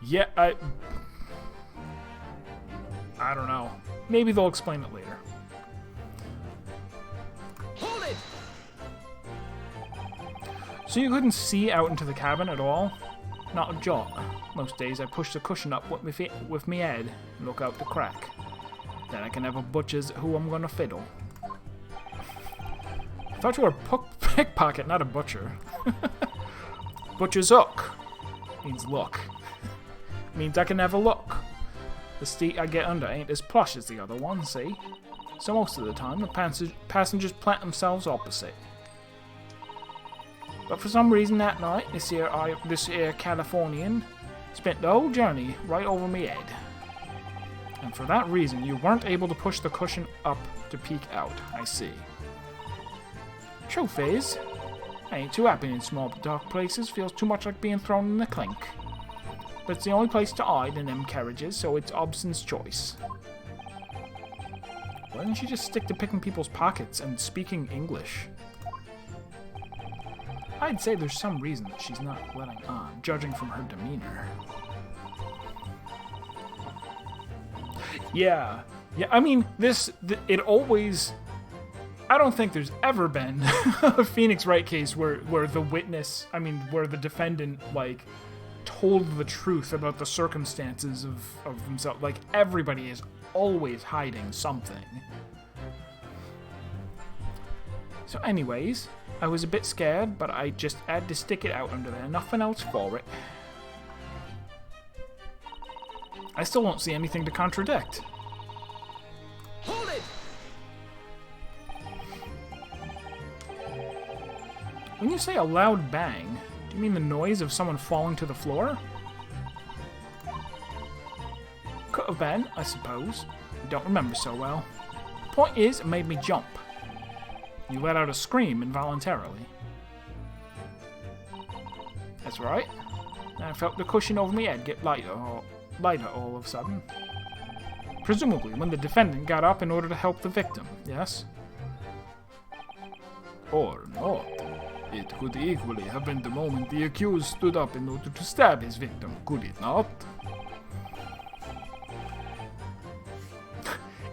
Yeah, I don't know. Maybe they'll explain it later. Hold it! So you couldn't see out into the cabin at all? Not a jot. Most days I push the cushion up with me head and look out the crack. Then I can have a butcher's who I'm gonna fiddle. I thought you were a pickpocket, not a butcher. Butcher's hook means look. Means I can have a look. The seat I get under ain't as plush as the other one, see? So most of the time the passengers plant themselves opposite. But for some reason that night, this here Californian spent the whole journey right over me head. And for that reason, you weren't able to push the cushion up to peek out, I see. Truth is, I ain't too happy in small dark places, feels too much like being thrown in the clink. But it's the only place to hide in them carriages, so it's Obson's choice. Why didn't she just stick to picking people's pockets and speaking English? I'd say there's some reason that she's not letting on, judging from her demeanor. Yeah, I mean, it always... I don't think there's ever been a Phoenix Wright case where the witness, where the defendant, like, told the truth about the circumstances of themselves. Like, everybody is always hiding something. So anyways, I was a bit scared, but I just had to stick it out under there. Nothing else for it. I still don't see anything to contradict. Hold it! When you say a loud bang, do you mean the noise of someone falling to the floor? Could have been, I suppose. I don't remember so well. Point is, it made me jump. You let out a scream involuntarily. That's right. And I felt the cushion over my head get lighter all of a sudden. Presumably when the defendant got up in order to help the victim, yes? Or not. It could equally have been the moment the accused stood up in order to stab his victim, could it not?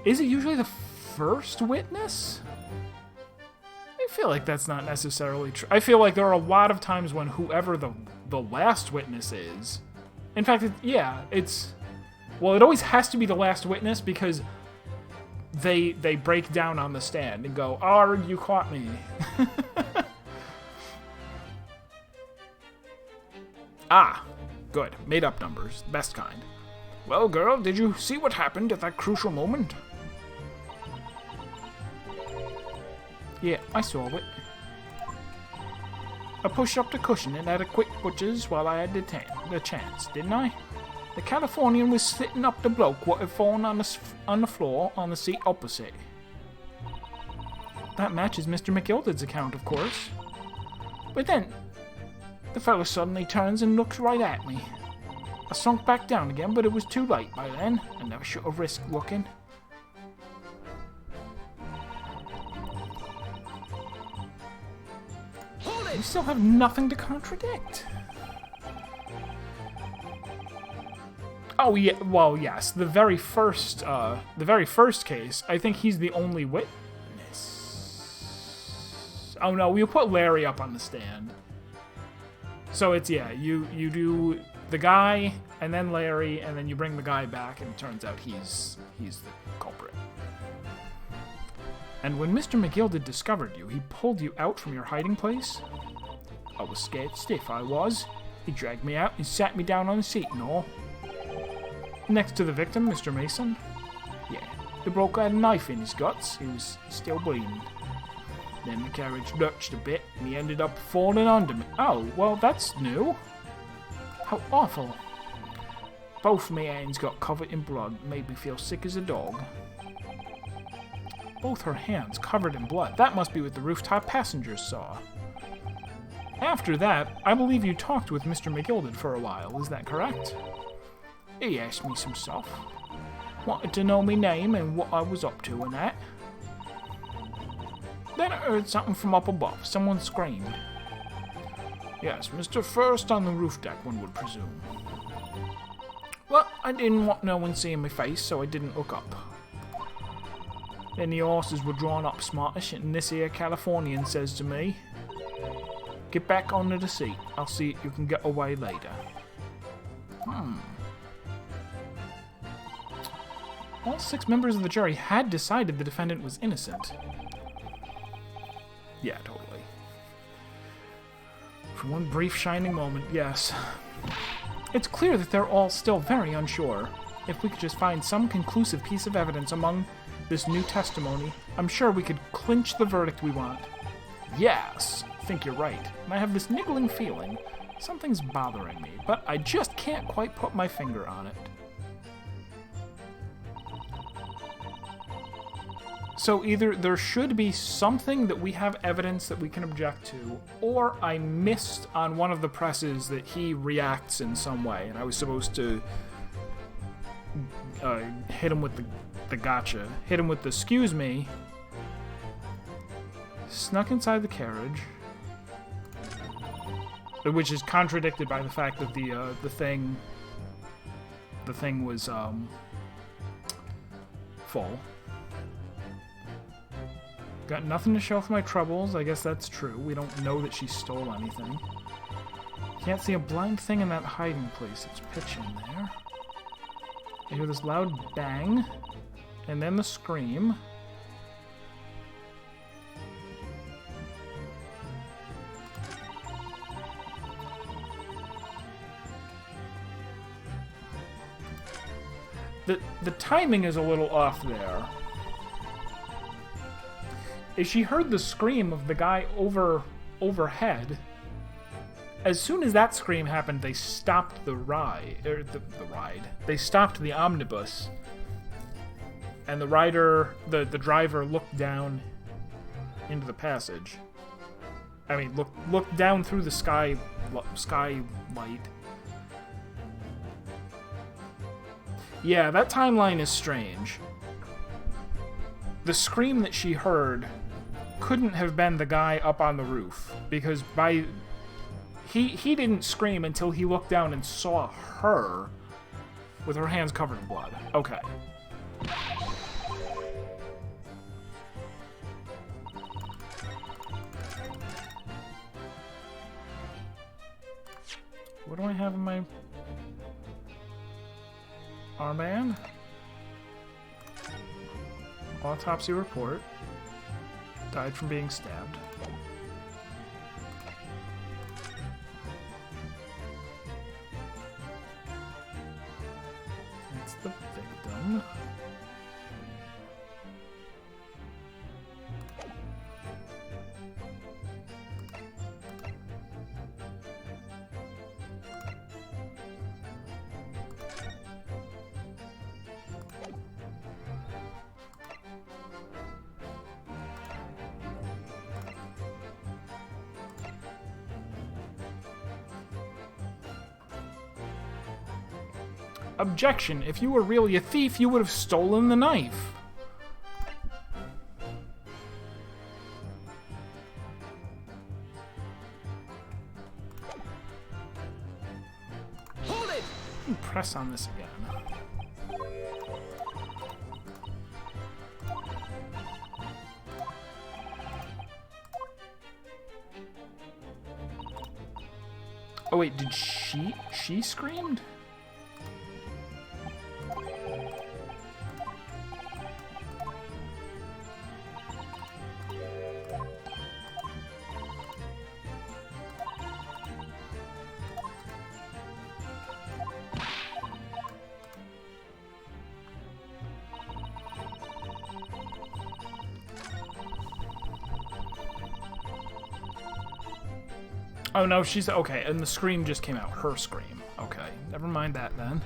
Is it usually the first witness? I feel like that's not necessarily true. I feel like there are a lot of times when whoever the last witness is... In fact, well, it always has to be the last witness because they break down on the stand and go, "Arg, you caught me." Ah, good. Made up numbers. Best kind. Well, girl, did you see what happened at that crucial moment? Yeah, I saw it. I pushed up the cushion and had a quick butcher's while I had the chance, didn't I? The Californian was sitting up the bloke what had fallen on the floor on the seat opposite. That matches Mr. McGilded's account, of course. But then, the fellow suddenly turns and looks right at me. I sunk back down again, but it was too late by then. I never should have risked looking. You still have nothing to contradict. Oh yeah, well yes, the very first case, I think he's the only witness. Oh no, we'll put Larry up on the stand. So it's, yeah, you do the guy, and then Larry, and then you bring the guy back, and it turns out he's the culprit. And when Mr. McGilded discovered you, he pulled you out from your hiding place? I was scared stiff, I was. He dragged me out and sat me down on the seat and all. Next to the victim, Mr. Mason? Yeah, the broker had a knife in his guts. He was still bleeding. Then the carriage lurched a bit, and he ended up falling under me. Oh, well, that's new. How awful. Both my hands got covered in blood, made me feel sick as a dog. Both her hands covered in blood. That must be what the rooftop passengers saw. After that, I believe you talked with Mr. McGilded for a while, is that correct? He asked me some stuff. Wanted to know me name and what I was up to and that. Then I heard something from up above. Someone screamed. Yes, Mr. First on the roof deck, one would presume. Well, I didn't want no one seeing my face, so I didn't look up. Then the horses were drawn up smartish, and this here Californian says to me, "Get back onto the seat. I'll see if you can get away later." All 6 members of the jury had decided the defendant was innocent. Yeah, totally. For one brief shining moment, yes. It's clear that they're all still very unsure. If we could just find some conclusive piece of evidence among this new testimony, I'm sure we could clinch the verdict we want. Yes, I think you're right. And I have this niggling feeling. Something's bothering me, but I just can't quite put my finger on it. So either there should be something that we have evidence that we can object to, or I missed on one of the presses that he reacts in some way, and I was supposed to hit him with the gotcha. Hit him with the "excuse me." Snuck inside the carriage, which is contradicted by the fact that the thing was full. Got nothing to show for my troubles. I guess that's true. We don't know that she stole anything. Can't see a blind thing in that hiding place. It's pitch in there. I hear this loud bang, and then the scream. The timing is a little off there. Is she heard the scream of the guy overhead. As soon as that scream happened, they stopped the ride. They stopped the omnibus. And the driver looked down into the passage. I mean, looked down through the skylight. Yeah, that timeline is strange. The scream that she heard couldn't have been the guy up on the roof, because he didn't scream until he looked down and saw her with her hands covered in blood. Okay. What do I have in my armband? Autopsy report. Died from being stabbed. That's the victim. Objection! If you were really a thief, you would have stolen the knife. Hold it! Press on this again. Oh wait, did she screamed? Oh no, she's okay, and the scream just came out. Her scream. Okay, never mind that then.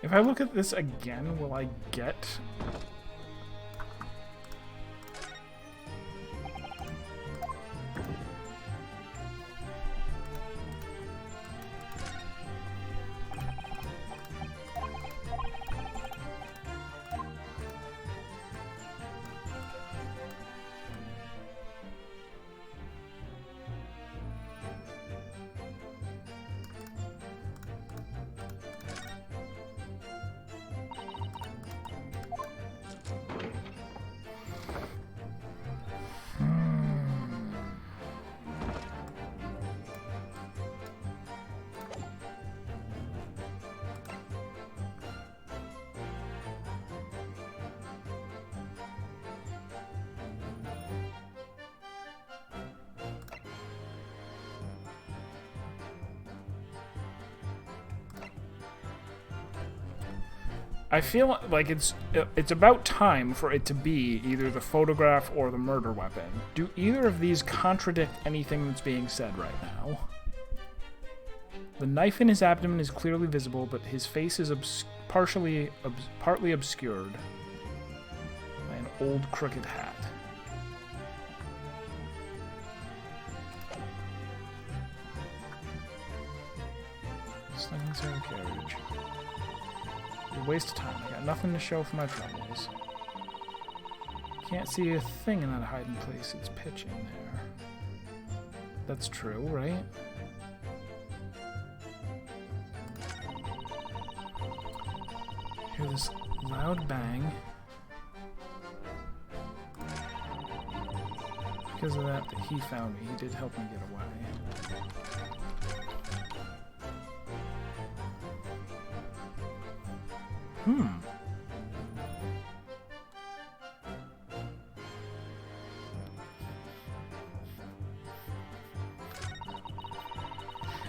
If I look at this again, will I get... I feel like it's about time for it to be either the photograph or the murder weapon. Do either of these contradict anything that's being said right now? The knife in his abdomen is clearly visible, but his face is partly obscured by an old crooked hat. Snuck inside the carriage. A waste of time. I got nothing to show for my troubles. Can't see a thing in that hiding place. It's pitch in there. That's true, right? Hear this loud bang. Because of that, he found me. He did help me get away.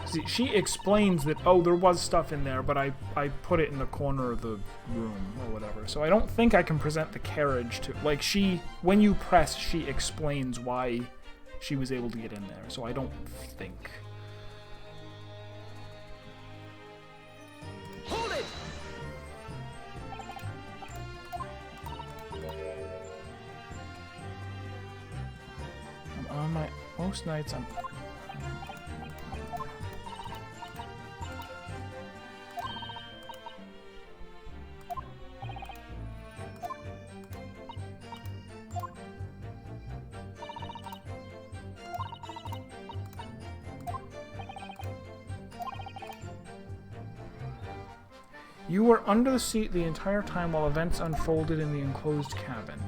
See, she explains that, oh, there was stuff in there, but I put it in the corner of the room or whatever. So I don't think I can present the carriage to... Like, when you press, she explains why she was able to get in there. So I don't think... Most nights I'm... You were under the seat the entire time while events unfolded in the enclosed cabin.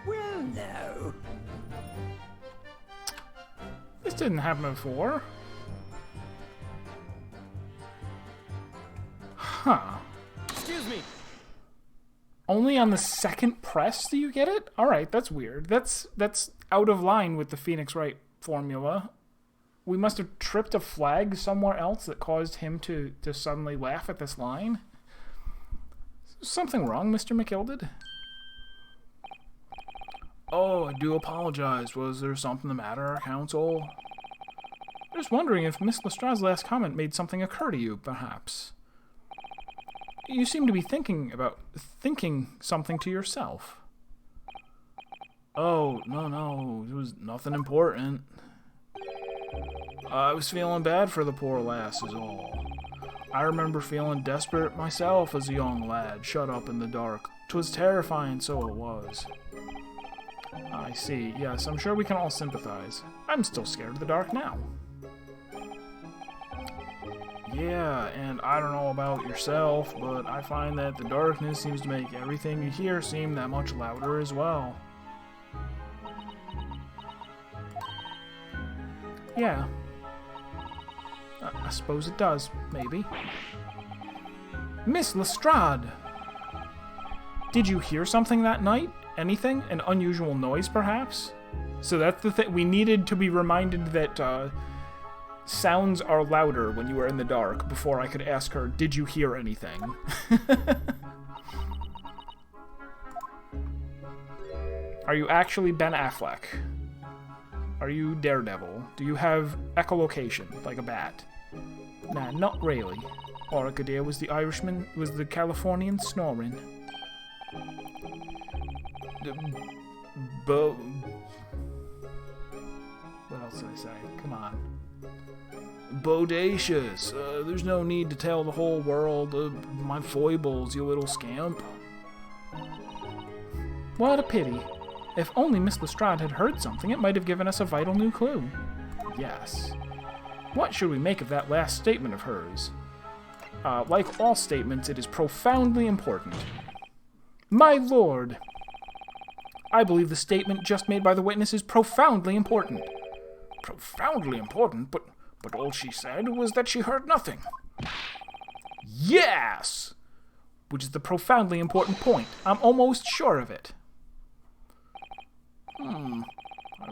Well, no. This didn't happen before. Huh. Excuse me. Only on the second press do you get it? Alright, that's weird. That's out of line with the Phoenix Wright formula. We must have tripped a flag somewhere else that caused him to suddenly laugh at this line. Something wrong, Mr. McIlded? Oh, I do apologize. Was there something the matter, Counsel? Just wondering if Miss Lestrade's last comment made something occur to you, perhaps. You seem to be thinking something to yourself. Oh, no, it was nothing important. I was feeling bad for the poor lass is all. I remember feeling desperate myself as a young lad, shut up in the dark. 'Twas terrifying, so it was. I see. Yes, I'm sure we can all sympathize. I'm still scared of the dark now. Yeah, and I don't know about yourself, but I find that the darkness seems to make everything you hear seem that much louder as well. Yeah. I suppose it does, maybe. Miss Lestrade! Did you hear something that night? Anything? An unusual noise, perhaps? So that's the thing. We needed to be reminded that sounds are louder when you are in the dark before I could ask her, did you hear anything? Are you actually Ben Affleck? Are you Daredevil? Do you have echolocation, like a bat? Nah, not really. Orchidaea was the Irishman, was the Californian snoring. What else did I say? Come on. Bodacious. There's no need to tell the whole world my foibles, you little scamp. What a pity. If only Miss Lestrade had heard something, it might have given us a vital new clue. Yes. What should we make of that last statement of hers? Like all statements, it is profoundly important. My lord! I believe the statement just made by the witness is profoundly important. Profoundly important? But all she said was that she heard nothing. Yes! Which is the profoundly important point. I'm almost sure of it. I'm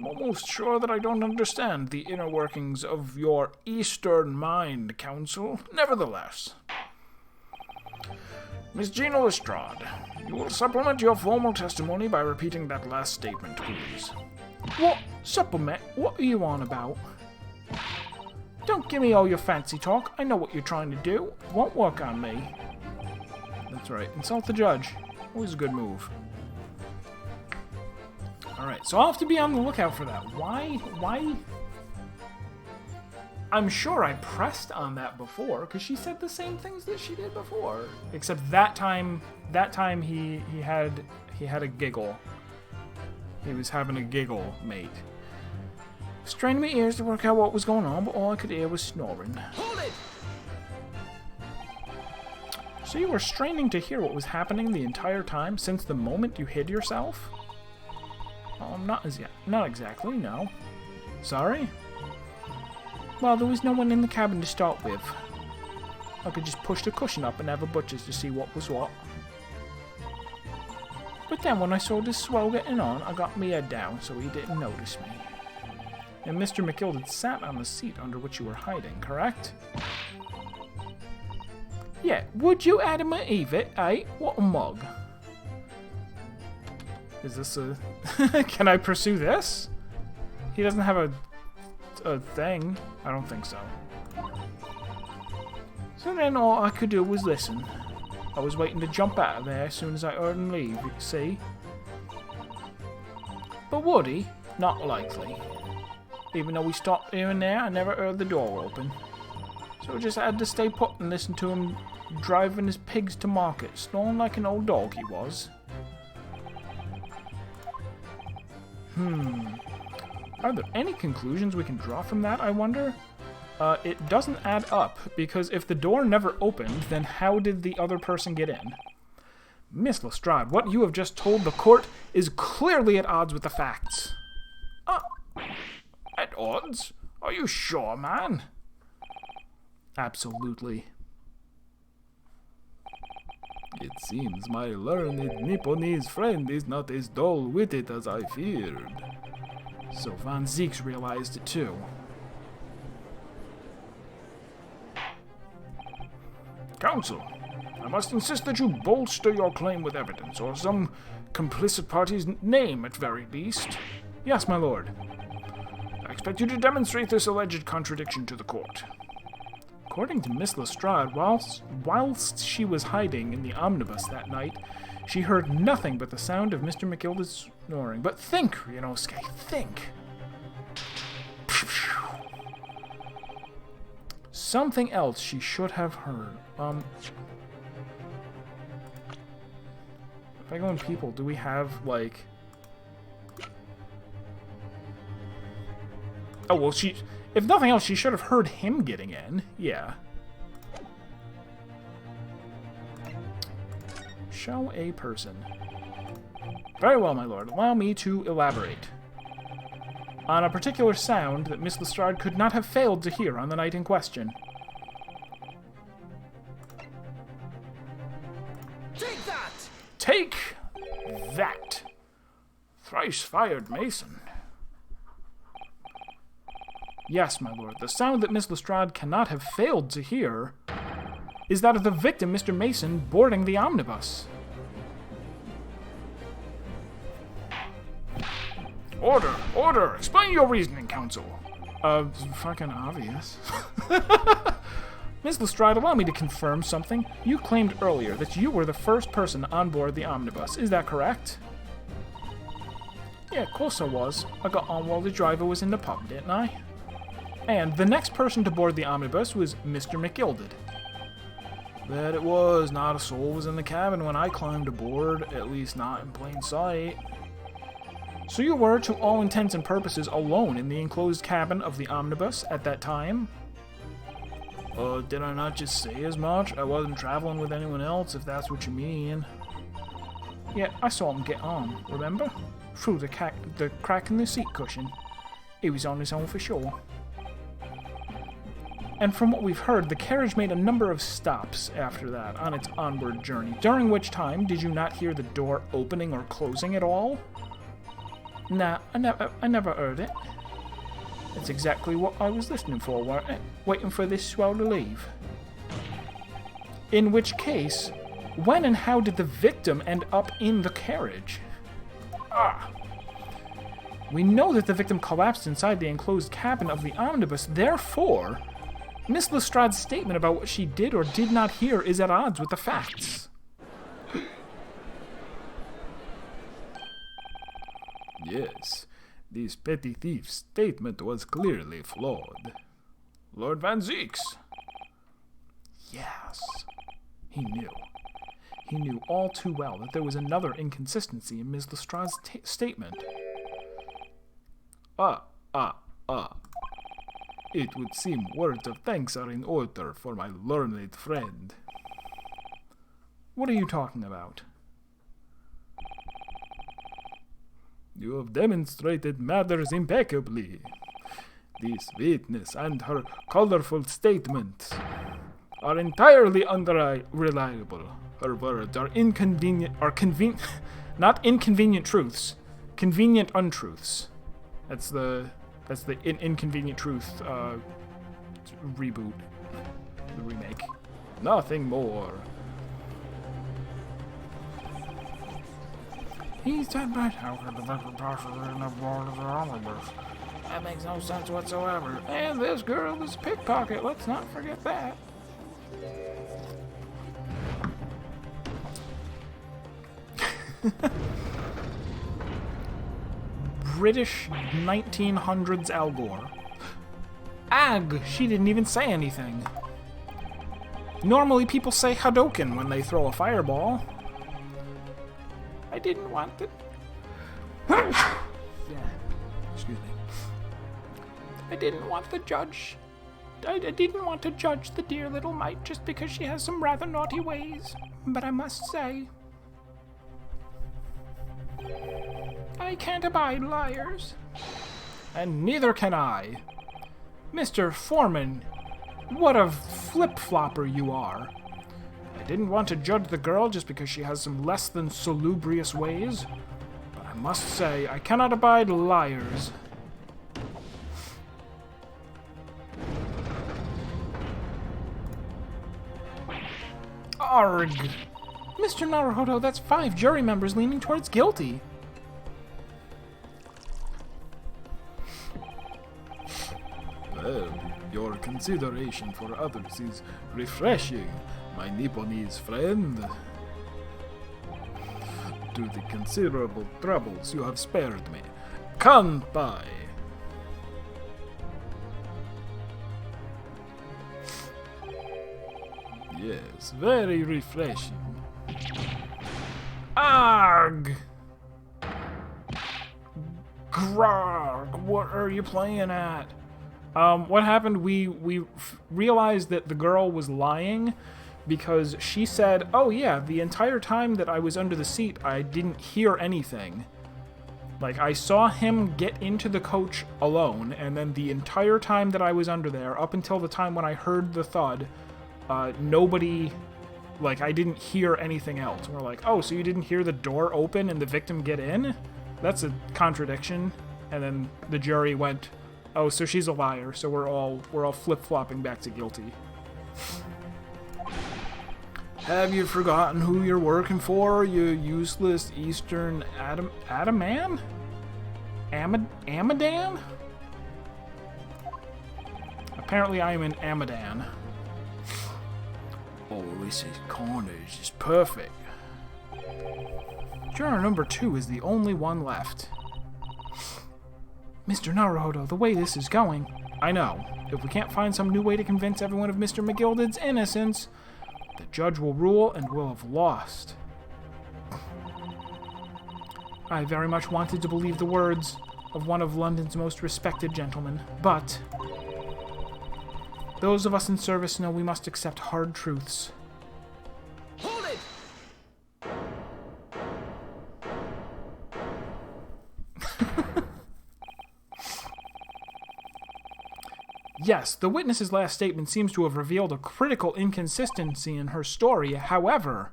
almost sure that I don't understand the inner workings of your Eastern mind, Counsel. Nevertheless, Miss Gina Lestrade, you will supplement your formal testimony by repeating that last statement, please. What? Supplement? What are you on about? Don't give me all your fancy talk. I know what you're trying to do. It won't work on me. That's right. Insult the judge. Always a good move. Alright, so I'll have to be on the lookout for that. Why? I'm sure I pressed on that before, because she said the same things that she did before. Except that time he had a giggle. He was having a giggle, mate. Strained my ears to work out what was going on, but all I could hear was snoring. Hold it! So you were straining to hear what was happening the entire time since the moment you hid yourself? Not exactly, no. Sorry? Well, there was no one in the cabin to start with. I could just push the cushion up and have a butcher's to see what was what. But then when I saw this swell getting on, I got my head down so he didn't notice me. And Mr. McGill sat on the seat under which you were hiding, correct? Yeah, would you Adam and Eve it, eh? What a mug. Is this a... Can I pursue this? He doesn't have a thing. I don't think so. So then all I could do was listen. I was waiting to jump out of there as soon as I heard him leave, you see? But would he? Not likely. Even though we stopped here and there, I never heard the door open. So I just had to stay put and listen to him driving his pigs to market, snoring like an old dog he was. Are there any conclusions we can draw from that, I wonder? It doesn't add up, because if the door never opened, then how did the other person get in? Miss Lestrade, what you have just told the court is clearly at odds with the facts. At odds? Are you sure, man? Absolutely. It seems my learned Nipponese friend is not as dull-witted as I feared. So Von Zieks realized it too. Counsel, I must insist that you bolster your claim with evidence, or some complicit party's name at very least. Yes, my lord. expect you to demonstrate this alleged contradiction to the court. According to Miss Lestrade, whilst she was hiding in the omnibus that night, she heard nothing but the sound of Mr. McGilda's snoring. But think, Ryunosuke, think. Something else she should have heard. If I go in people, do we have, like... Oh, well, if nothing else, she should have heard him getting in. Yeah. Show a person. Very well, my lord. Allow me to elaborate on a particular sound that Miss Lestrade could not have failed to hear on the night in question. Take that! Take that! Thrice fired Mason. Yes, my lord, the sound that Miss Lestrade cannot have failed to hear is that of the victim, Mr. Mason, boarding the omnibus. Order! Order! Explain your reasoning, counsel. Fucking obvious. Miss Lestrade, allow me to confirm something. You claimed earlier that you were the first person on board the omnibus. Is that correct? Yeah, of course I was. I got on while the driver was in the pub, didn't I? And the next person to board the omnibus was Mr. McGilded. But it was. Not a soul was in the cabin when I climbed aboard, at least not in plain sight. So you were, to all intents and purposes, alone in the enclosed cabin of the omnibus at that time? Did I not just say as much? I wasn't traveling with anyone else, if that's what you mean. Yeah, I saw him get on, remember? Through the crack in the seat cushion. He was on his own for sure. And from what we've heard, the carriage made a number of stops after that on its onward journey, during which time did you not hear the door opening or closing at all? Nah, I never heard it. That's exactly what I was listening for, weren't it? Waiting for this swell to leave. In which case, when and how did the victim end up in the carriage? We know that the victim collapsed inside the enclosed cabin of the omnibus, therefore, Miss Lestrade's statement about what she did or did not hear is at odds with the facts. Yes, this petty thief's statement was clearly flawed. Lord Van Zieks. Yes, he knew. He knew all too well that there was another inconsistency in Miss Lestrade's statement. It would seem words of thanks are in order for my learned friend. What are you talking about? You have demonstrated matters impeccably. This witness and her colorful statements are entirely unreliable. Her words are not inconvenient truths, convenient untruths. That's the Inconvenient Truth reboot, the remake. Nothing more. He said, but how could the victim possibly end up board of the omnibus? That makes no sense whatsoever. And this girl is a pickpocket, let's not forget that. British 1900s Al Gore. Ag! She didn't even say anything. Normally people say Hadouken when they throw a fireball. I didn't want it. Yeah. Excuse me. I didn't want the judge. I didn't want to judge the dear little mite just because she has some rather naughty ways. But I must say, I can't abide liars. And neither can I. Mr. Foreman, what a flip-flopper you are. I didn't want to judge the girl just because she has some less than salubrious ways, but I must say, I cannot abide liars. Arg! Mr. Naruhodo, that's 5 jury members leaning towards guilty. Well, your consideration for others is refreshing, my Nipponese friend. To the considerable troubles you have spared me. Kanpai! Yes, very refreshing. Arg! Grog, what are you playing at? What happened? We realized that the girl was lying because she said, oh yeah, the entire time that I was under the seat, I didn't hear anything. Like, I saw him get into the coach alone, and then the entire time that I was under there, up until the time when I heard the thud, nobody, like, I didn't hear anything else. We're like, oh, so you didn't hear the door open and the victim get in? That's a contradiction. And then the jury went, oh, so she's a liar, so we're all flip-flopping back to guilty. Have you forgotten who you're working for, you useless Eastern Adaman? Amadan? Apparently I am an Amadan. Oh, this is carnage is perfect. Juror number 2 is the only one left. Mr. Naruhodo, the way this is going... I know. If we can't find some new way to convince everyone of Mr. McGilded's innocence, the judge will rule and we'll have lost. I very much wanted to believe the words of one of London's most respected gentlemen, but... those of us in service know we must accept hard truths. Hold it! Yes, the witness's last statement seems to have revealed a critical inconsistency in her story. However,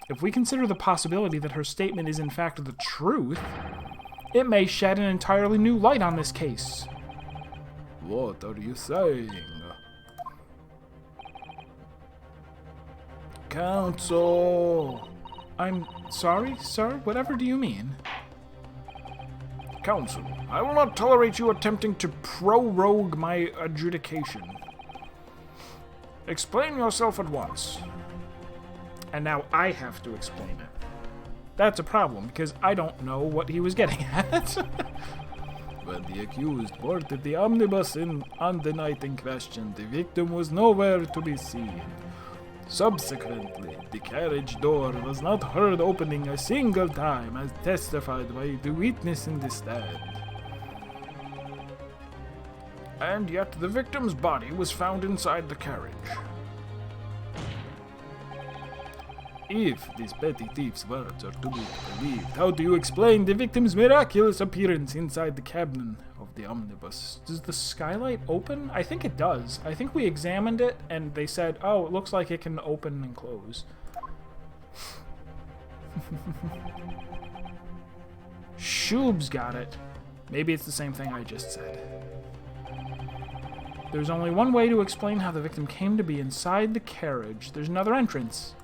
if we consider the possibility that her statement is in fact the truth, it may shed an entirely new light on this case. What are you saying? Counsel! I'm sorry, sir? Whatever do you mean? Counsel, I will not tolerate you attempting to prorogue my adjudication. Explain yourself at once. And now I have to explain it. That's a problem, because I don't know what he was getting at. When the accused boarded the omnibus on the night in question, the victim was nowhere to be seen. Subsequently, the carriage door was not heard opening a single time, as testified by the witness in the stand. And yet the victim's body was found inside the carriage. If these petty thief's words are to be believed, how do you explain the victim's miraculous appearance inside the cabin of the omnibus? Does the skylight open? I think it does. I think we examined it and they said, oh, it looks like it can open and close. Shoob's got it. Maybe it's the same thing I just said. There's only one way to explain how the victim came to be inside the carriage. There's another entrance.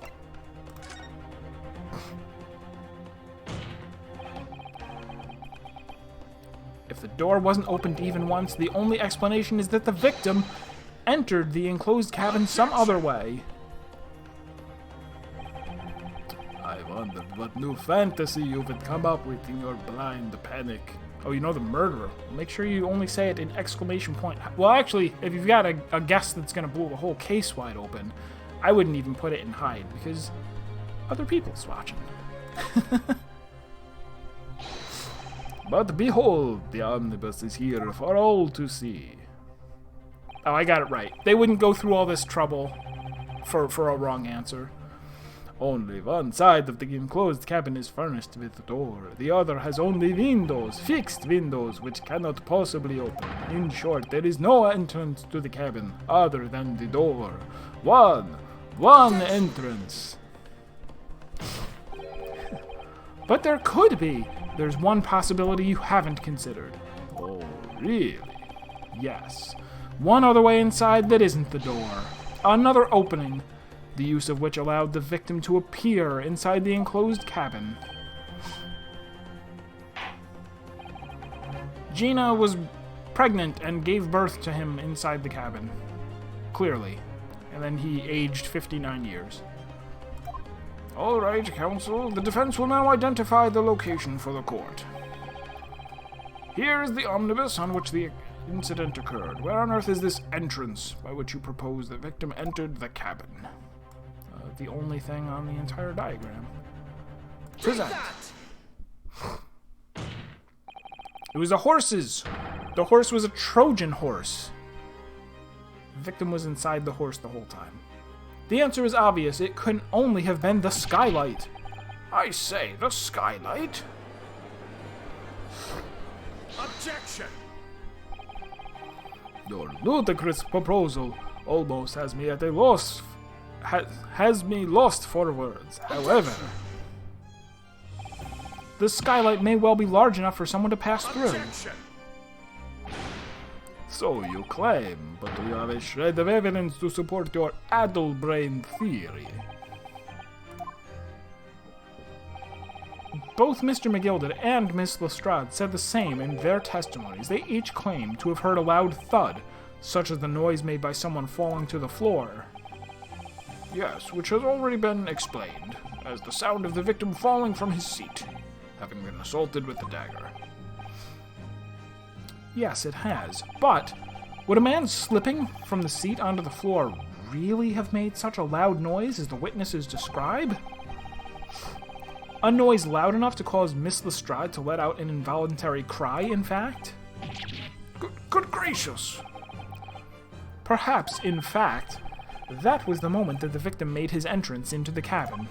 If the door wasn't opened even once, the only explanation is that the victim entered the enclosed cabin some other way. I wondered what new fantasy you would come up with in your blind panic. Oh, you know the murderer. Make sure you only say it in exclamation point. Well, actually, if you've got a guess that's going to blow the whole case wide open, I wouldn't even put it in hide, because other people's watching. But behold, the omnibus is here for all to see. Oh, I got it right. They wouldn't go through all this trouble for a wrong answer. Only one side of the enclosed cabin is furnished with a door. The other has only windows, fixed windows, which cannot possibly open. In short, there is no entrance to the cabin other than the door. One entrance. But there could be. There's one possibility you haven't considered. Oh, really? Yes. One other way inside that isn't the door. Another opening, the use of which allowed the victim to appear inside the enclosed cabin. Gina was pregnant and gave birth to him inside the cabin. Clearly. And then he aged 59 years. All right, counsel. The defense will now identify the location for the court. Here is the omnibus on which the incident occurred. Where on earth is this entrance by which you propose the victim entered the cabin? The only thing on the entire diagram. Present. It was the horses. The horse was a Trojan horse. The victim was inside the horse the whole time. The answer is obvious. It couldn't only have been the skylight. I say, the skylight? Objection! Your ludicrous proposal almost has me at a loss. Has me lost for words. However, the skylight may well be large enough for someone to pass through. Objection! so you claim, but do you have a shred of evidence to support your addle-brained theory? Both Mr. McGilded and Miss Lestrade said the same in their testimonies. They each claimed to have heard a loud thud, such as the noise made by someone falling to the floor. Yes, which has already been explained, as the sound of the victim falling from his seat, having been assaulted with the dagger. Yes, it has. But would a man slipping from the seat onto the floor really have made such a loud noise as the witnesses describe? A noise loud enough to cause Miss Lestrade to let out an involuntary cry, in fact? Good gracious! Perhaps, in fact, that was the moment that the victim made his entrance into the cabin.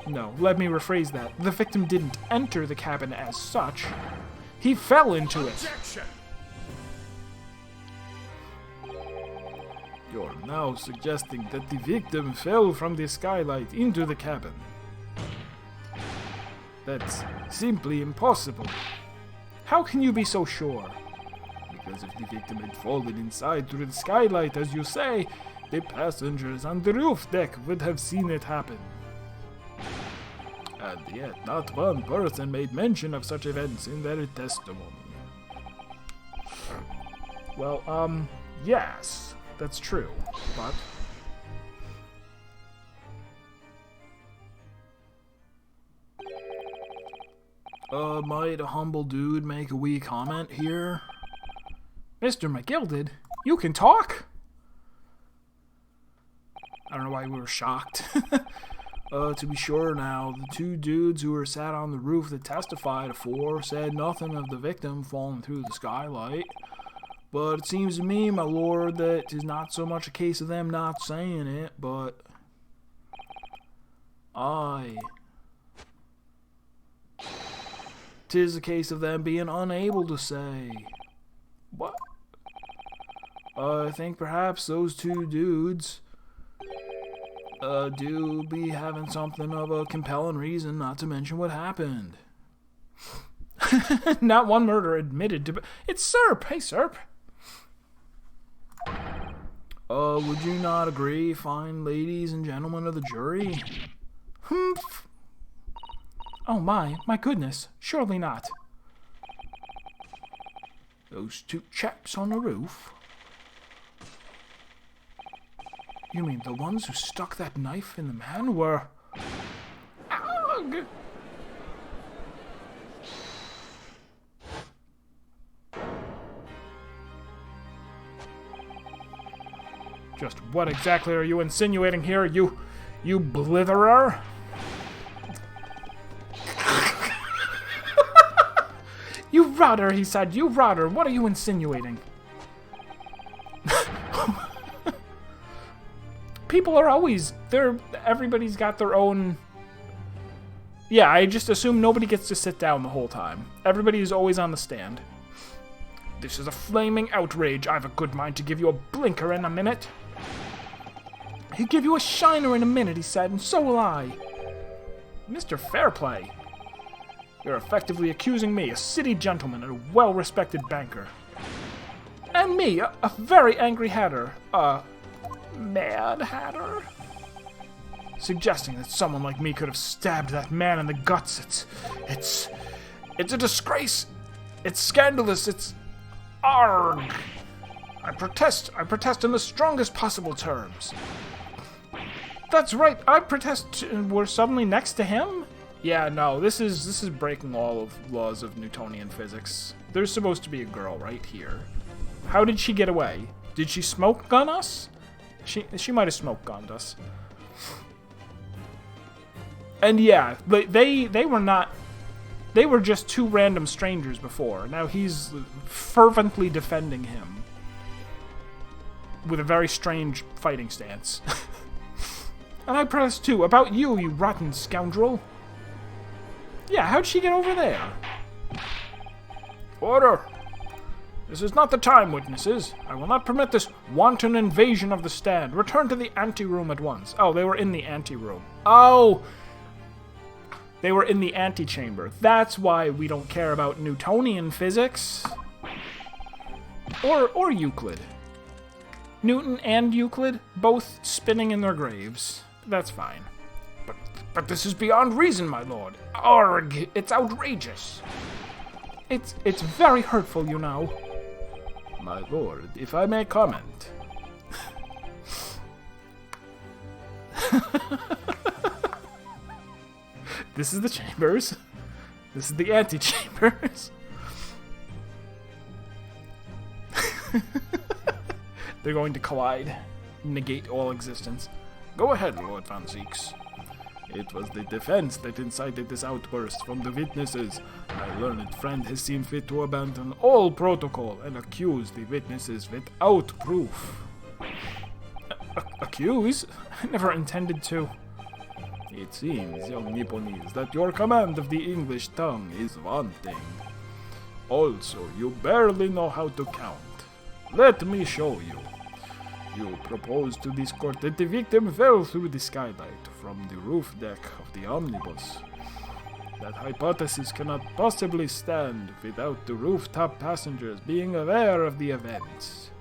No, let me rephrase that. The victim didn't enter the cabin as such. He fell into it. Objection! You're now suggesting that the victim fell from the skylight into the cabin. That's simply impossible. How can you be so sure? Because if the victim had fallen inside through the skylight, as you say, the passengers on the roof deck would have seen it happen. And yet, not one person made mention of such events in their testimony. Well, yes, that's true, but... might a humble dude make a wee comment here? Mr. McGilded, you can talk? I don't know why we were shocked. To be sure now, the two dudes who were sat on the roof that testified afore said nothing of the victim falling through the skylight. But it seems to me, my lord, that 'tis not so much a case of them not saying it, but... aye. 'Tis a case of them being unable to say. What? I think perhaps those two dudes... do be having something of a compelling reason not to mention what happened. Not one murder admitted to... It's Serp! Hey, Serp! Would you not agree, fine ladies and gentlemen of the jury? Humph! Oh my goodness, surely not. Those two chaps on the roof? You mean the ones who stuck that knife in the man were... Ugh. Just what exactly are you insinuating here, you blitherer? You router, he said, you router, what are you insinuating? People are always, everybody's got their own... Yeah, I just assume nobody gets to sit down the whole time. Everybody is always on the stand. This is a flaming outrage. I have a good mind to give you a blinker in a minute. He'll give you a shiner in a minute, he said, and so will I. Mr. Fairplay, you're effectively accusing me, a city gentleman and a well-respected banker. And me, a very angry hatter, Mad Hatter? Suggesting that someone like me could have stabbed that man in the guts. It's a disgrace. It's scandalous. It's Arg! I protest in the strongest possible terms. That's right, I protest. We're suddenly next to him? Yeah, no, this is breaking all of laws of Newtonian physics. There's supposed to be a girl right here. How did she get away? Did she smoke gun us? She might have smoke gunned us. And yeah, they were not. They were just two random strangers before. Now he's fervently defending him with a very strange fighting stance. And I press too. About you, you rotten scoundrel. Yeah, how'd she get over there? Order! This is not the time, witnesses. I will not permit this wanton invasion of the stand. Return to the anteroom at once. Oh, they were in the anteroom. Oh! They were in the antechamber. That's why we don't care about Newtonian physics. Or Euclid. Newton and Euclid, both spinning in their graves. That's fine. But this is beyond reason, my lord. Arg! It's outrageous. It's very hurtful, you know. My lord, if I may comment. This is the chambers. This is the antechambers. They're going to collide. Negate all existence. Go ahead, Lord Van Zieks. It was the defense that incited this outburst from the witnesses. My learned friend has seen fit to abandon all protocol and accuse the witnesses without proof. Accuse? I never intended to. It seems, young Nipponese, that your command of the English tongue is wanting. Also, you barely know how to count. Let me show you. You propose to this court that the victim fell through the skylight from the roof deck of the omnibus. That hypothesis cannot possibly stand without the rooftop passengers being aware of the events.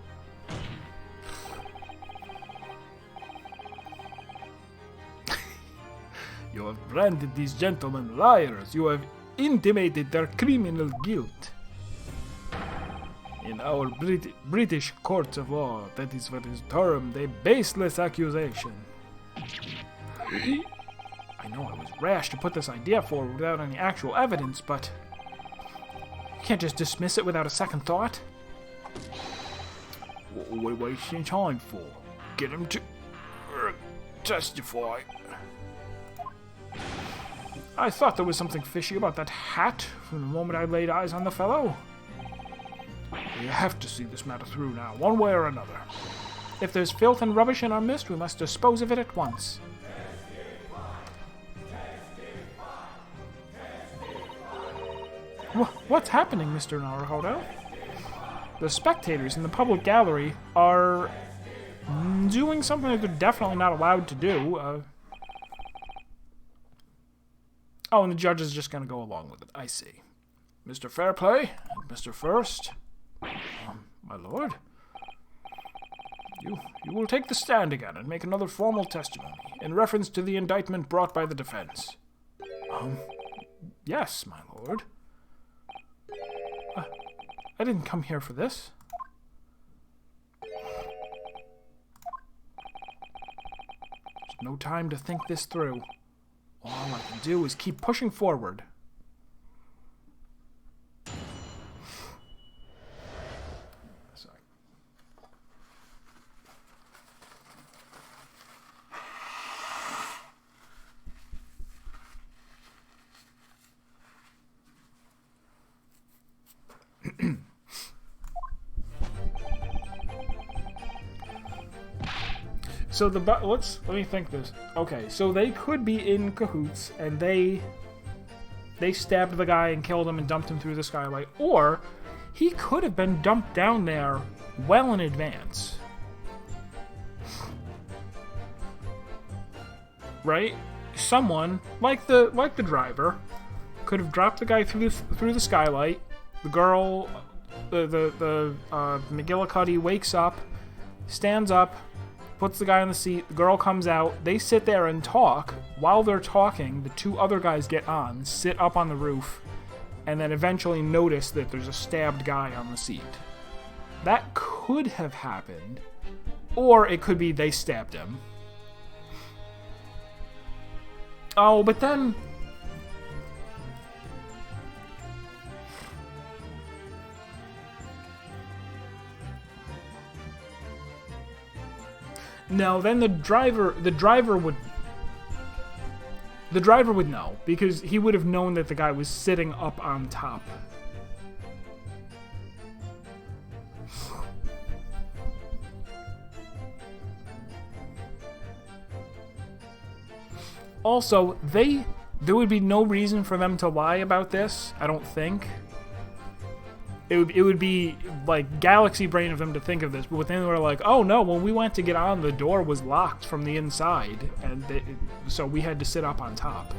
You have branded these gentlemen liars. You have intimated their criminal guilt. In our British courts of law, that is what is termed a baseless accusation. I know I was rash to put this idea forward without any actual evidence, but you can't just dismiss it without a second thought. What are we wasting time for? Get him to testify. I thought there was something fishy about that hat from the moment I laid eyes on the fellow. We have to see this matter through now, one way or another. If there's filth and rubbish in our midst, we must dispose of it at once. What's happening, Mr. Naruhodo? The spectators in the public gallery are doing something that they're definitely not allowed to do. Oh, and the judge is just going to go along with it. I see. Mr. Fairplay and Mr. First. My lord? You will take the stand again and make another formal testimony in reference to the indictment brought by the defense. Yes, my lord. I didn't come here for this. There's no time to think this through. All I can do is keep pushing forward. Sorry. So let me think this. Okay, so they could be in cahoots and they stabbed the guy and killed him and dumped him through the skylight, or he could have been dumped down there well in advance. Right? Someone like the driver could have dropped the guy through the skylight. The girl, the McGillicuddy wakes up, stands up, puts the guy on the seat, the girl comes out, they sit there and talk. While they're talking, the two other guys get on, sit up on the roof, and then eventually notice that there's a stabbed guy on the seat. That could have happened. Or it could be they stabbed him. Oh, but then... No, then the driver would know, because he would have known that the guy was sitting up on top. Also, there would be no reason for them to lie about this, I don't think. It would be like galaxy brain of them to think of this, but then they were like, oh no, when we went to get on, the door was locked from the inside, and so we had to sit up on top.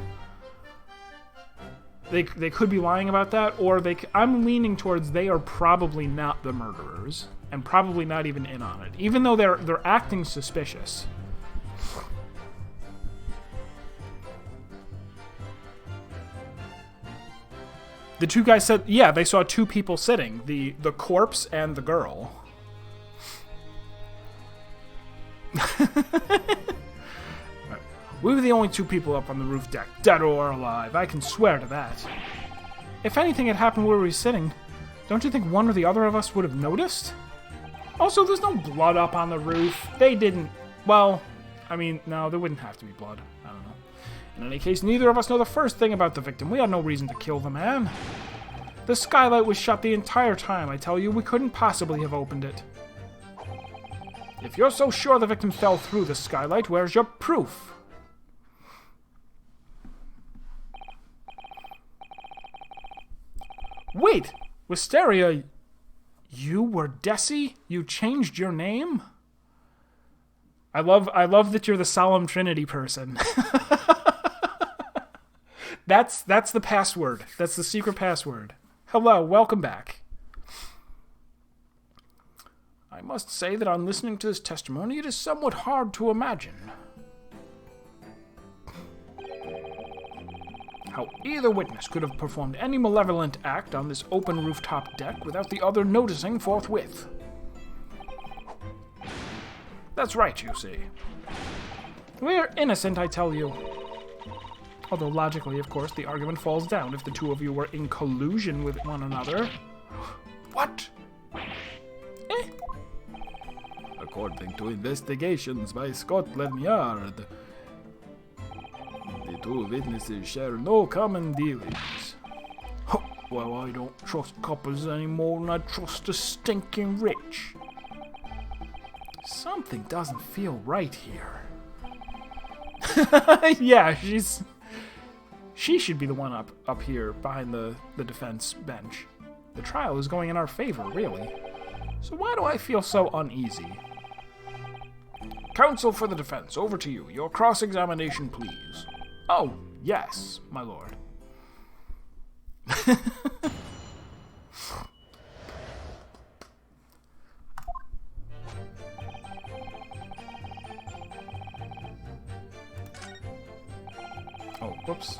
They could be lying about that, or I'm leaning towards they are probably not the murderers, and probably not even in on it, even though they're acting suspicious. The two guys said, yeah, they saw two people sitting, the corpse and the girl. We were the only two people up on the roof deck, dead or alive. I can swear to that. If anything had happened where we were sitting, don't you think one or the other of us would have noticed? Also, there's no blood up on the roof. They didn't... Well, I mean, no, there wouldn't have to be blood. I don't know. In any case, neither of us know the first thing about the victim. We had no reason to kill the man. The skylight was shut the entire time. I tell you, we couldn't possibly have opened it. If you're so sure the victim fell through the skylight, where's your proof? Wait, Wisteria, you were Desi? You changed your name? I love that you're the Solemn Trinity person. That's the password. That's the secret password. Hello, welcome back. I must say that on listening to this testimony, it is somewhat hard to imagine how either witness could have performed any malevolent act on this open rooftop deck without the other noticing forthwith. That's right, you see. We're innocent, I tell you. Although logically, of course, the argument falls down if the two of you were in collusion with one another. What? According to investigations by Scotland Yard, the two witnesses share no common dealings. Oh, well, I don't trust coppers any more than I trust the stinking rich. Something doesn't feel right here. Yeah, she should be the one up here behind the defense bench. The trial is going in our favor, really. So why do I feel so uneasy? Counsel for the defense, over to you. Your cross-examination, please. Oh, yes, my lord. Oh, whoops.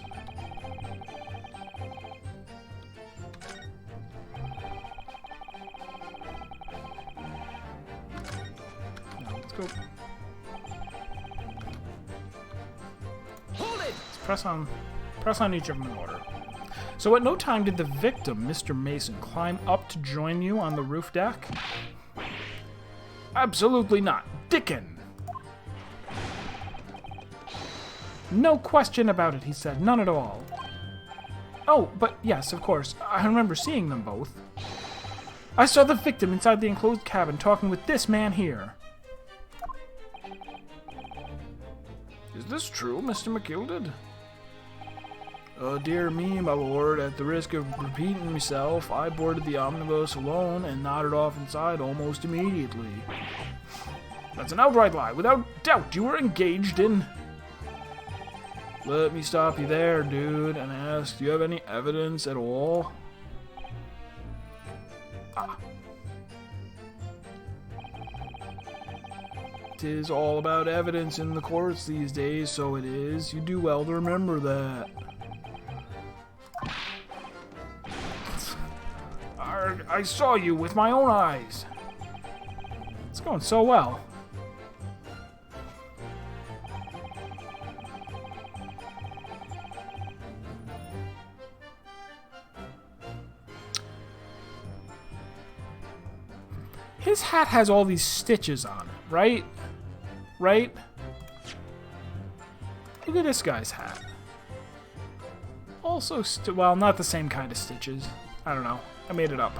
Let's go. Hold it! Press on each of them in order. So at no time did the victim, Mr. Mason, climb up to join you on the roof deck? Absolutely not. Dickon! No question about it, he said. None at all. Oh, but yes, of course. I remember seeing them both. I saw the victim inside the enclosed cabin talking with this man here. Is this true, Mr. McGilded? Oh, dear me, my lord. At the risk of repeating myself, I boarded the omnibus alone and nodded off inside almost immediately. That's an outright lie. Without doubt, you were engaged in... Let me stop you there, dude, and ask, do you have any evidence at all? Ah. 'Tis all about evidence in the courts these days, so it is. You do well to remember that. I saw you with my own eyes. going so well. His hat has all these stitches on it, right? Right? Look at this guy's hat. Also, well, not the same kind of stitches. I don't know. I made it up.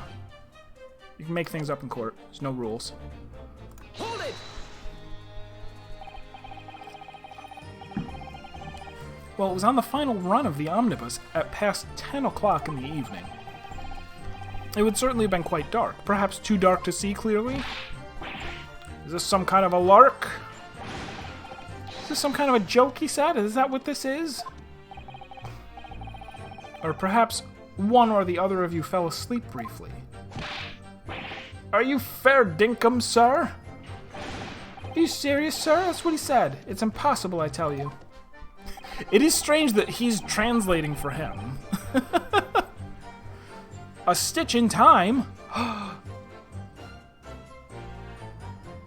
You can make things up in court. There's no rules. Hold it! Well, it was on the final run of the omnibus at past 10 o'clock in the evening. It would certainly have been quite dark. Perhaps too dark to see clearly? Is this some kind of a lark? Is this some kind of a joke, he said? Is that what this is? Or perhaps one or the other of you fell asleep briefly. Are you fair dinkum, sir? Are you serious, sir? That's what he said. It's impossible, I tell you. It is strange that he's translating for him. A stitch in time?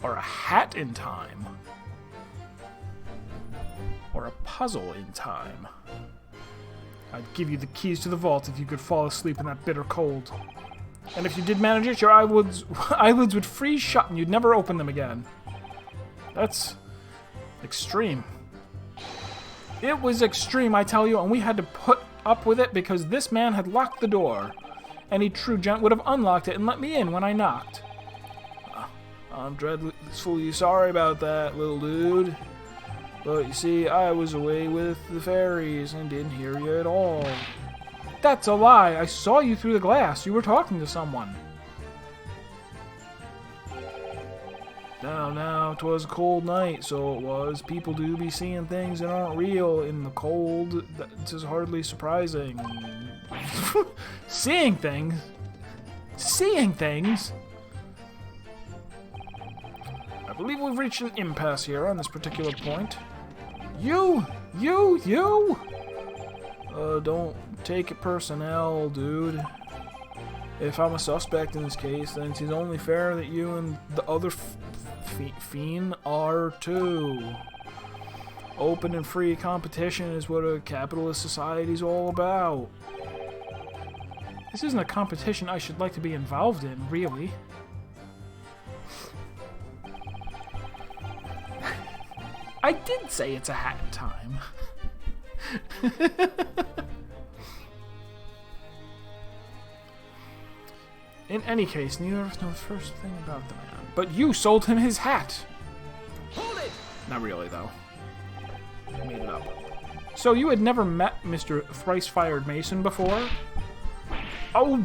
Or a hat in time? Or a puzzle in time? I'd give you the keys to the vault if you could fall asleep in that bitter cold. And if you did manage it, your eyelids would freeze shut and you'd never open them again. That's extreme. It was extreme, I tell you, and we had to put up with it because this man had locked the door. Any true gent would have unlocked it and let me in when I knocked. I'm dreadfully sorry about that, little dude. But you see, I was away with the fairies and didn't hear you at all. That's a lie. I saw you through the glass. You were talking to someone. Now, 'twas a cold night, so it was. People do be seeing things that aren't real in the cold. That is hardly surprising. Seeing things? Seeing things? I believe we've reached an impasse here on this particular point. You! Don't take it personnel, dude. If I'm a suspect in this case, then it's only fair that you and the other fiend are too. Open and free competition is what a capitalist society's all about. This isn't a competition I should like to be involved in, really. I did say it's a hat in time. In any case, neither of us know the first thing about the man. But you sold him his hat! Hold it! Not really, though. I made it up. So you had never met Mr. Thrice-Fired Mason before? Oh,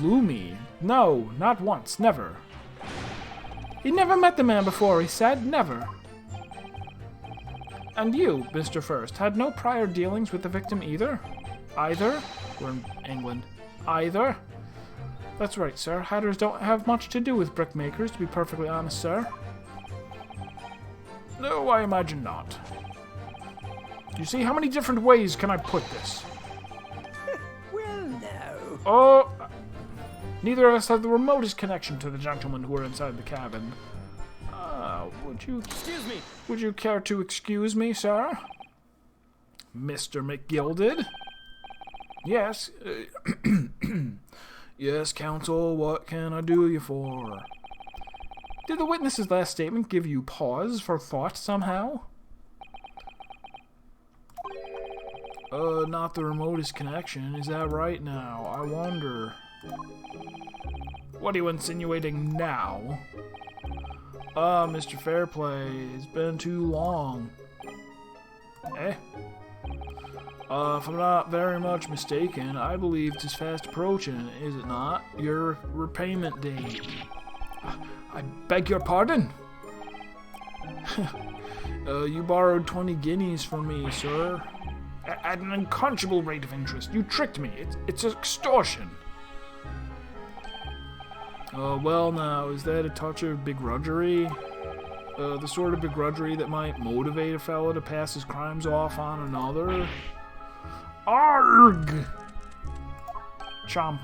Lumi. No, not once. Never. He never met the man before, he said. Never. And you, Mr. First, had no prior dealings with the victim either? Either? We're in England. Either? That's right, sir. Hatters don't have much to do with brickmakers, to be perfectly honest, sir. No, I imagine not. You see, how many different ways can I put this? Well, no. Oh, neither of us have the remotest connection to the gentlemen who are inside the cabin. Excuse me. Would you care to excuse me, sir? Mr. McGilded? Yes. Yes, counsel, what can I do you for? Did the witness's last statement give you pause for thought somehow? Not the remotest connection. Is that right now? I wonder. What are you insinuating now? Mr. Fairplay, it's been too long. Eh? If I'm not very much mistaken, I believe 'tis fast approaching, is it not? Your repayment date. I beg your pardon? You borrowed 20 guineas from me, sir. At an unconscionable rate of interest. You tricked me. It's extortion. Well now, is that a touch of begrudgery? The sort of begrudgery that might motivate a fellow to pass his crimes off on another? Arg! Chomp.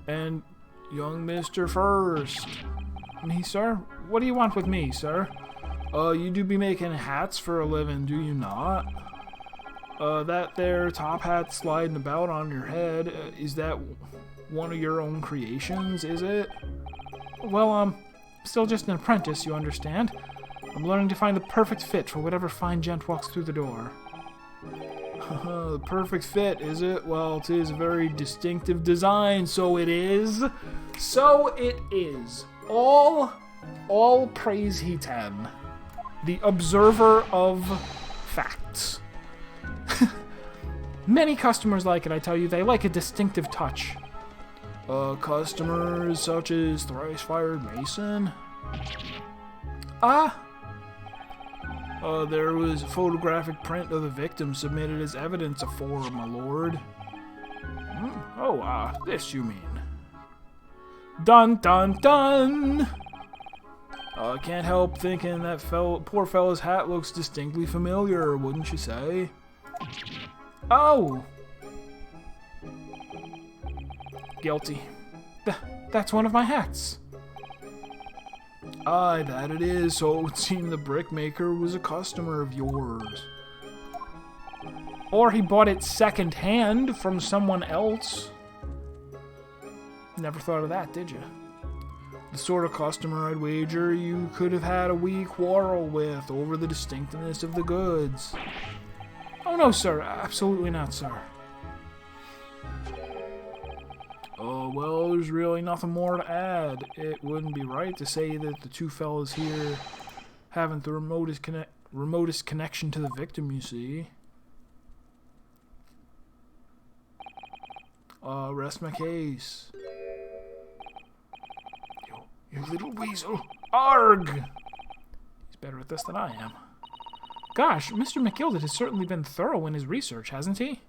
And young Mr. First. Me, sir? What do you want with me, sir? You do be making hats for a living, do you not? That there top hat sliding about on your head, is that one of your own creations, is it? Well, I'm still just an apprentice, you understand. I'm learning to find the perfect fit for whatever fine gent walks through the door. The perfect fit, is it? Well, 'tis a very distinctive design, so it is. So it is. All praise he ten. The observer of facts. Many customers like it, I tell you. They like a distinctive touch. Customers such as Thrice Fired Mason? There was a photographic print of the victim submitted as evidence afore, my lord. This you mean. Dun dun dun! I can't help thinking that poor fella's hat looks distinctly familiar, wouldn't you say? Oh! Guilty. That's one of my hats. Aye, that it is, so it would seem the brickmaker was a customer of yours. Or he bought it second-hand from someone else. Never thought of that, did you? The sort of customer I'd wager you could have had a wee quarrel with over the distinctiveness of the goods. Oh no, sir. Absolutely not, sir. Oh, well, there's really nothing more to add. It wouldn't be right to say that the two fellas here haven't the remotest connection to the victim, you see. Rest my case. You little weasel. Arg! He's better at this than I am. Gosh, Mr. McGilded has certainly been thorough in his research, hasn't he?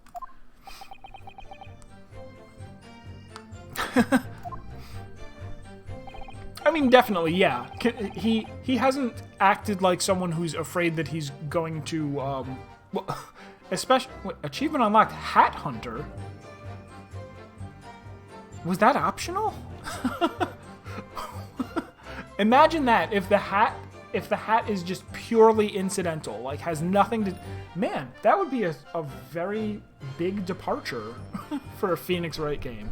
I mean, definitely, yeah. He hasn't acted like someone who's afraid that he's going to, well, especially, achievement unlocked, Hat Hunter? Was that optional? Imagine that, if the hat is just purely incidental, like has nothing to... Man, that would be a very big departure for a Phoenix Wright game.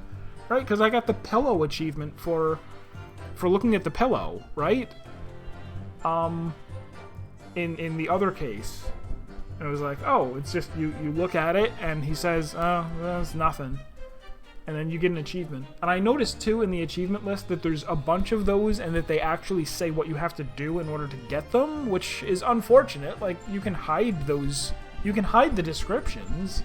Right, because I got the pillow achievement for looking at the pillow, right? In the other case. And it was like, oh, it's just, you look at it, and he says, oh, well, it's nothing. And then you get an achievement. And I noticed, too, in the achievement list that there's a bunch of those, and that they actually say what you have to do in order to get them, which is unfortunate. Like, you can hide those, you can hide the descriptions.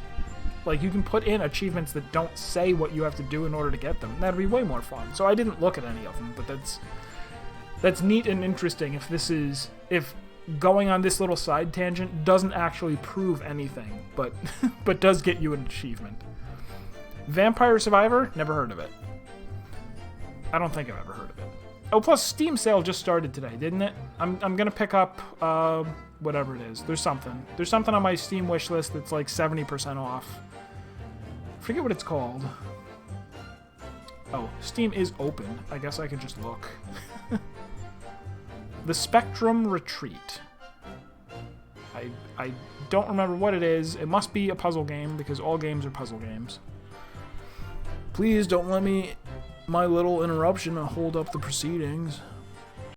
Like, you can put in achievements that don't say what you have to do in order to get them. That'd be way more fun. So I didn't look at any of them, but that's neat and interesting if going on this little side tangent doesn't actually prove anything, but but does get you an achievement. Vampire Survivor? Never heard of it. I don't think I've ever heard of it. Oh, plus Steam sale just started today, didn't it? I'm gonna pick up whatever it is. There's something on my Steam wish list that's like 70% off. Forget what it's called. Oh, Steam is open. I guess I could just look. The Spectrum Retreat. I don't remember what it is. It must be a puzzle game, because all games are puzzle games. Please don't let my little interruption hold up the proceedings.